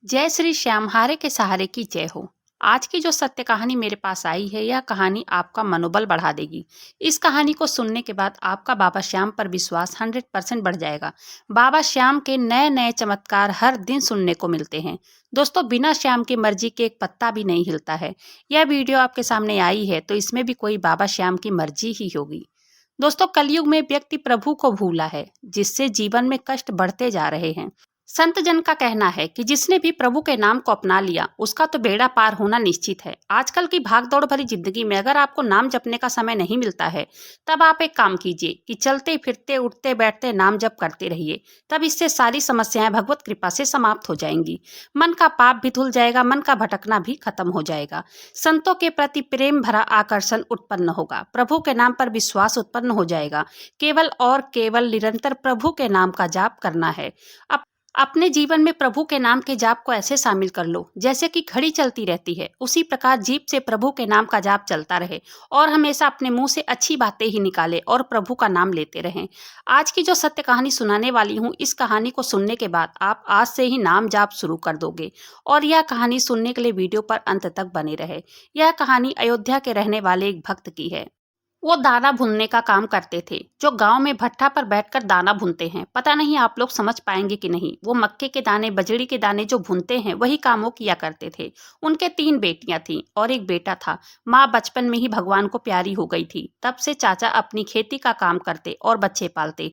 जय श्री श्याम हारे के सहारे की जय हो। आज की जो सत्य कहानी मेरे पास आई है, यह कहानी आपका मनोबल बढ़ा देगी। इस कहानी को सुनने के बाद आपका बाबा श्याम पर विश्वास 100% बढ़ जाएगा। बाबा श्याम के नए नए चमत्कार हर दिन सुनने को मिलते हैं। दोस्तों, बिना श्याम की मर्जी के एक पत्ता भी नहीं हिलता है। यह वीडियो आपके सामने आई है तो इसमें भी कोई बाबा श्याम की मर्जी ही होगी। दोस्तों, कलयुग में व्यक्ति प्रभु को भूला है, जिससे जीवन में कष्ट बढ़ते जा रहे हैं। संत जन का कहना है कि जिसने भी प्रभु के नाम को अपना लिया, उसका तो बेड़ा पार होना निश्चित है। आजकल की भागदौड़ भरी जिंदगी में अगर आपको नाम जपने का समय नहीं मिलता है, तब आप एक काम कीजिए कि चलते फिरते उठते बैठते नाम जप करते रहिए। तब इससे सारी समस्याएं भगवत कृपा से समाप्त हो जाएंगी। मन का पाप भी धुल जाएगा, मन का भटकना भी खत्म हो जाएगा। संतों के प्रति प्रेम भरा आकर्षण उत्पन्न होगा, प्रभु के नाम पर विश्वास उत्पन्न हो जाएगा। केवल और केवल निरंतर प्रभु के नाम का जाप करना है। अपने जीवन में प्रभु के नाम के जाप को ऐसे शामिल कर लो जैसे कि घड़ी चलती रहती है। उसी प्रकार जीभ से प्रभु के नाम का जाप चलता रहे और हमेशा अपने मुंह से अच्छी बातें ही निकाले और प्रभु का नाम लेते रहें। आज की जो सत्य कहानी सुनाने वाली हूँ, इस कहानी को सुनने के बाद आप आज से ही नाम जाप शुरू कर दोगे। और यह कहानी सुनने के लिए वीडियो पर अंत तक बने रहे। यह कहानी अयोध्या के रहने वाले एक भक्त की है। वो दाना भूनने का काम करते थे, जो गांव में भट्ठा पर बैठकर दाना भूनते हैं। पता नहीं आप लोग समझ पाएंगे कि नहीं। वो मक्के के दाने, बजड़ी के दाने जो भूनते हैं, वही काम वो किया करते थे। उनके 3 बेटियां थीं और एक बेटा था। माँ बचपन में ही भगवान को प्यारी हो गई थी। तब से चाचा अपनी खेती का काम करते और बच्चे पालते।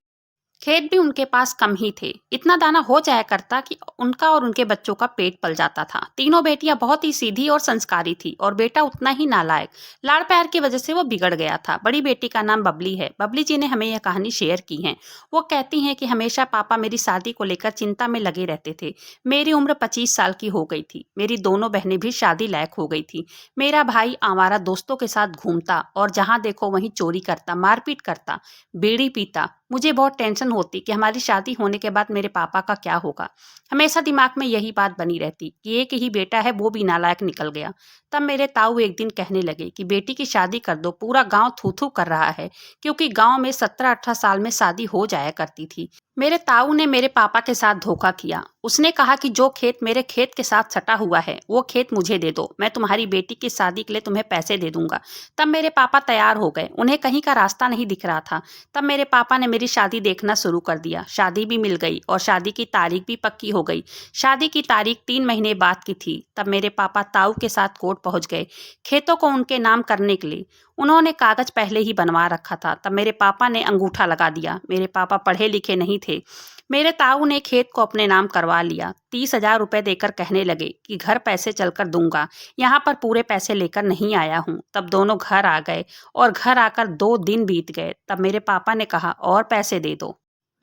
खेत भी उनके पास कम ही थे। इतना दाना हो जाया करता कि उनका और उनके बच्चों का पेट पल जाता था। तीनों बेटियां बहुत ही सीधी और संस्कारी थी और बेटा उतना ही नालायक। लाड़ प्यार की वजह से वो बिगड़ गया था। बड़ी बेटी का नाम बबली है। बबली जी ने हमें यह कहानी शेयर की है। वो कहती हैं कि हमेशा पापा मेरी शादी को लेकर चिंता में लगे रहते थे। मेरी उम्र 25 साल की हो गई थी। मेरी दोनों बहनें भी शादी लायक हो गई थी। मेरा भाई आवारा दोस्तों के साथ घूमता और जहां देखो वहीं चोरी करता, मारपीट करता, बीड़ी पीता। मुझे बहुत टेंशन होती कि हमारी शादी होने के बाद मेरे पापा का क्या होगा। हमेशा दिमाग में यही बात बनी रहती कि एक ही बेटा है, वो भी नालायक निकल गया। तब मेरे ताऊ एक दिन कहने लगे कि बेटी की शादी कर दो, पूरा गांव थू थू कर रहा है। क्योंकि गांव में 17-18 साल में शादी हो जाया करती थी। मेरे ताऊ ने मेरे पापा के साथ धोखा किया। उसने कहा कि जो खेत मेरे खेत के साथ सटा हुआ है, वो खेत मुझे दे दो, मैं तुम्हारी बेटी की शादी के लिए तुम्हें पैसे दे दूंगा। तब मेरे पापा तैयार हो गए। उन्हें कहीं का रास्ता नहीं दिख रहा था। तब मेरे पापा ने मेरी शादी देखना शुरू कर दिया। शादी भी मिल गई और शादी की तारीख भी पक्की हो गई। शादी की तारीख 3 महीने बाद की थी। तब मेरे पापा ताऊ के साथ कोर्ट पहुंच गए, खेतों को उनके नाम करने के लिए। उन्होंने कागज पहले ही बनवा रखा था। तब मेरे पापा ने अंगूठा लगा दिया। मेरे पापा पढ़े लिखे नहीं थे। मेरे ताऊ ने खेत को अपने नाम करवा लिया। 30,000 रुपए देकर कहने लगे कि घर पैसे चलकर दूंगा, यहाँ पर पूरे पैसे लेकर नहीं आया हूँ। तब दोनों घर आ गए और घर आकर 2 दिन बीत गए। तब मेरे पापा ने कहा और पैसे दे दो,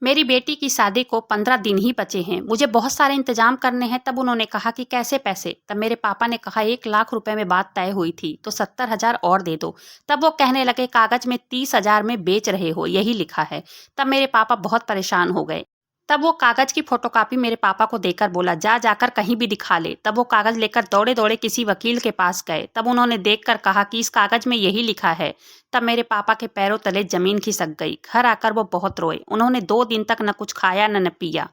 मेरी बेटी की शादी को 15 दिन ही बचे हैं, मुझे बहुत सारे इंतजाम करने हैं। तब उन्होंने कहा कि कैसे पैसे। तब मेरे पापा ने कहा 1 लाख रुपए में बात तय हुई थी तो 70,000 और दे दो। तब वो कहने लगे कागज में 30,000 में बेच रहे हो, यही लिखा है। तब मेरे पापा बहुत परेशान हो गए। तब वो कागज की फोटोकॉपी मेरे पापा को देकर बोला जाकर कहीं भी दिखा ले। तब वो कागज लेकर दौड़े दौड़े किसी वकील के पास गए। तब उन्होंने देखकर कहा कि इस कागज में यही लिखा है। तब मेरे पापा के पैरों तले जमीन खिसक गई। घर आकर वो बहुत रोए। उन्होंने 2 दिन तक न कुछ खाया न पिया।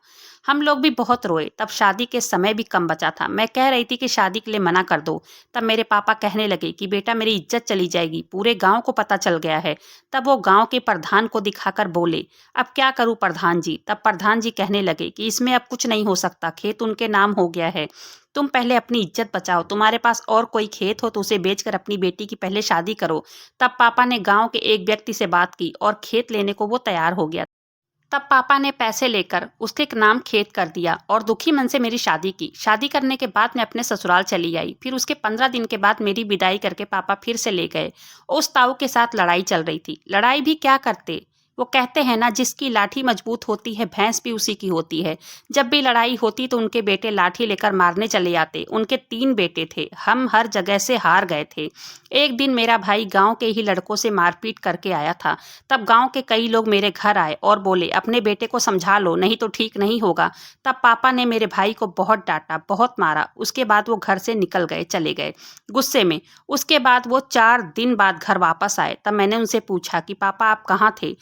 हम लोग भी बहुत रोए। तब शादी के समय भी कम बचा था। मैं कह रही थी कि शादी के लिए मना कर दो। तब मेरे पापा कहने लगे कि बेटा मेरी इज्जत चली जाएगी, पूरे गांव को पता चल गया है। तब वो गांव के प्रधान को दिखाकर बोले अब क्या करूं प्रधान जी। तब प्रधान जी कहने लगे कि इसमें अब कुछ नहीं हो सकता, खेत उनके नाम हो गया है। तुम पहले अपनी इज्जत बचाओ, तुम्हारे पास और कोई खेत हो तो उसे बेचकर अपनी बेटी की पहले शादी करो। तब पापा ने गांव के एक व्यक्ति से बात की और खेत लेने को वो तैयार हो गया। तब पापा ने पैसे लेकर उसके नाम खेत कर दिया और दुखी मन से मेरी शादी की। शादी करने के बाद मैं अपने ससुराल चली आई। फिर उसके 15 दिन के बाद मेरी विदाई करके पापा फिर से ले गए। उस ताऊ के साथ लड़ाई चल रही थी। लड़ाई भी क्या करते, वो कहते हैं ना जिसकी लाठी मजबूत होती है भैंस भी उसी की होती है। जब भी लड़ाई होती तो उनके बेटे लाठी लेकर मारने चले आते। उनके 3 बेटे थे। हम हर जगह से हार गए थे। एक दिन मेरा भाई गांव के ही लड़कों से मारपीट करके आया था। तब गांव के कई लोग मेरे घर आए और बोले अपने बेटे को समझा लो, नहीं तो ठीक नहीं होगा। तब पापा ने मेरे भाई को बहुत डांटा, बहुत मारा। उसके बाद वो घर से निकल गए, चले गए गुस्से में। उसके बाद वो 4 दिन बाद घर वापस आए। तब मैंने उनसे पूछा कि पापा आप कहाँ थे।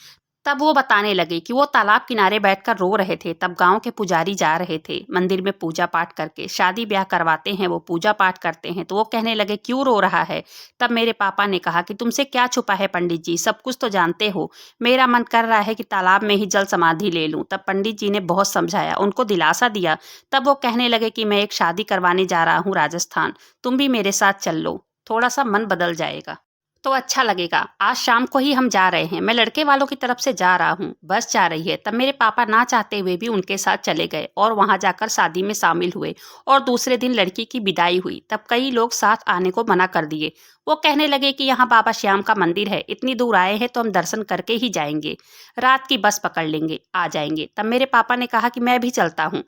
तब वो बताने लगे कि वो तालाब किनारे बैठकर रो रहे थे। तब गांव के पुजारी जा रहे थे मंदिर में पूजा पाठ करके। शादी ब्याह करवाते हैं वो, पूजा पाठ करते हैं। तो वो कहने लगे क्यों रो रहा है। तब मेरे पापा ने कहा कि तुमसे क्या छुपा है पंडित जी, सब कुछ तो जानते हो। मेरा मन कर रहा है कि तालाब में ही जल समाधि ले लूं। तब पंडित जी ने बहुत समझाया, उनको दिलासा दिया। तब वो कहने लगे कि मैं एक शादी करवाने जा रहा हूँ राजस्थान, तुम भी मेरे साथ चल लो, थोड़ा सा मन बदल जाएगा तो अच्छा लगेगा। आज शाम को ही हम जा रहे हैं, मैं लड़के वालों की तरफ से जा रहा हूँ, बस जा रही है। तब मेरे पापा ना चाहते हुए भी उनके साथ चले गए और वहां जाकर शादी में शामिल हुए। और दूसरे दिन लड़की की विदाई हुई। तब कई लोग साथ आने को मना कर दिए। वो कहने लगे कि यहाँ बाबा श्याम का मंदिर है, इतनी दूर आए हैं तो हम दर्शन करके ही जाएंगे, रात की बस पकड़ लेंगे, आ जाएंगे। तब मेरे पापा ने कहा कि मैं भी चलता हूँ।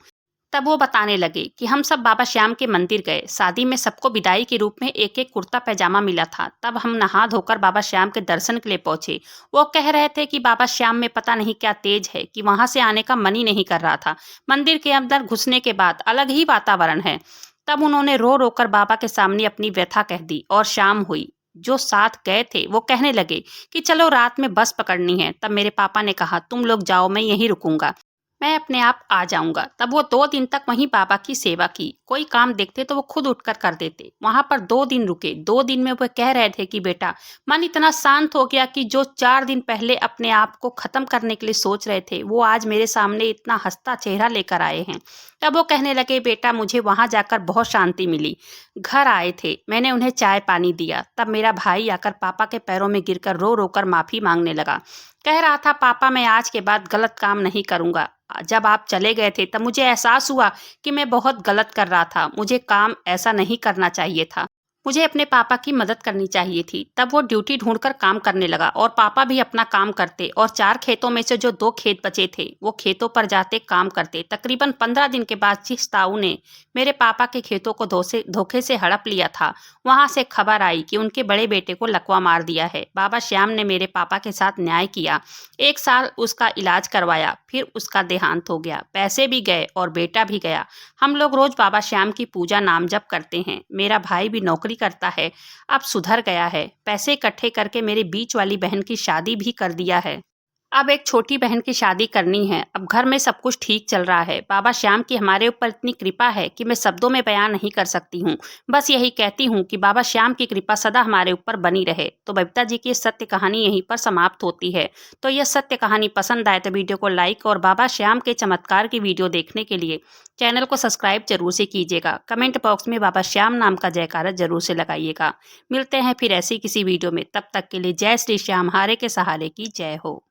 तब वो बताने लगे कि हम सब बाबा श्याम के मंदिर गए। शादी में सबको विदाई के रूप में एक एक कुर्ता पैजामा मिला था। तब हम नहा धोकर बाबा श्याम के दर्शन के लिए पहुंचे। वो कह रहे थे कि बाबा श्याम में पता नहीं क्या तेज है कि वहां से आने का मन ही नहीं कर रहा था। मंदिर के अंदर घुसने के बाद अलग ही वातावरण है। तब उन्होंने रो रो कर बाबा के सामने अपनी व्यथा कह दी और शाम हुई। जो साथ गए थे वो कहने लगे कि चलो रात में बस पकड़नी है। तब मेरे पापा ने कहा तुम लोग जाओ, मैं यहीं रुकूंगा, मैं अपने आप आ जाऊंगा। तब वो 2 दिन तक वहीं बाबा की सेवा की। कोई काम देखते तो वो खुद उठकर कर देते। वहां पर 2 दिन रुके। 2 दिन में वो कह रहे थे कि बेटा, मन इतना शांत हो गया कि जो 4 दिन पहले अपने आप को खत्म करने के लिए सोच रहे थे, वो आज मेरे सामने इतना हंसता चेहरा लेकर आए हैं। तब वो कहने लगे बेटा, मुझे वहां जाकर बहुत शांति मिली। घर आए थे, मैंने उन्हें चाय पानी दिया। तब मेरा भाई आकर पापा के पैरों में गिरकर रो रो कर माफी मांगने लगा। कह रहा था पापा, मैं आज के बाद गलत काम नहीं करूंगा। जब आप चले गए थे तब मुझे एहसास हुआ कि मैं बहुत गलत कर रहा था, मुझे काम ऐसा नहीं करना चाहिए था, मुझे अपने पापा की मदद करनी चाहिए थी। तब वो ड्यूटी ढूंढकर काम करने लगा और पापा भी अपना काम करते और 4 खेतों में से जो 2 खेत बचे थे वो खेतों पर जाते काम करते। तकरीबन 15 दिन के बाद जिस ताऊ ने मेरे पापा के खेतों को धोखे से हड़प लिया था, वहां से खबर आई कि उनके बड़े बेटे को लकवा मार दिया है। बाबा श्याम ने मेरे पापा के साथ न्याय किया, 1 साल उसका इलाज करवाया, फिर उसका देहांत हो गया, पैसे भी गए और बेटा भी गया। हम लोग रोज बाबा श्याम की पूजा नाम जप करते हैं। मेरा भाई भी नौकरी करता है, अब सुधर गया है, पैसे इकट्ठे करके मेरी बीच वाली बहन की शादी भी कर दिया है। अब एक छोटी बहन की शादी करनी है। अब घर में सब कुछ ठीक चल रहा है। बाबा श्याम की हमारे ऊपर इतनी कृपा है कि मैं शब्दों में बयान नहीं कर सकती हूँ। बस यही कहती हूँ कि बाबा श्याम की कृपा सदा हमारे ऊपर बनी रहे। तो बबीता जी की ये सत्य कहानी यहीं पर समाप्त होती है। तो यह सत्य कहानी पसंद आए तो वीडियो को लाइक और बाबा श्याम के चमत्कार की वीडियो देखने के लिए चैनल को सब्सक्राइब जरूर से कीजिएगा। कमेंट बॉक्स में बाबा श्याम नाम का जयकारा जरूर से लगाइएगा। मिलते हैं फिर ऐसी किसी वीडियो में, तब तक के लिए जय श्री श्याम, हारे के सहारे की जय हो।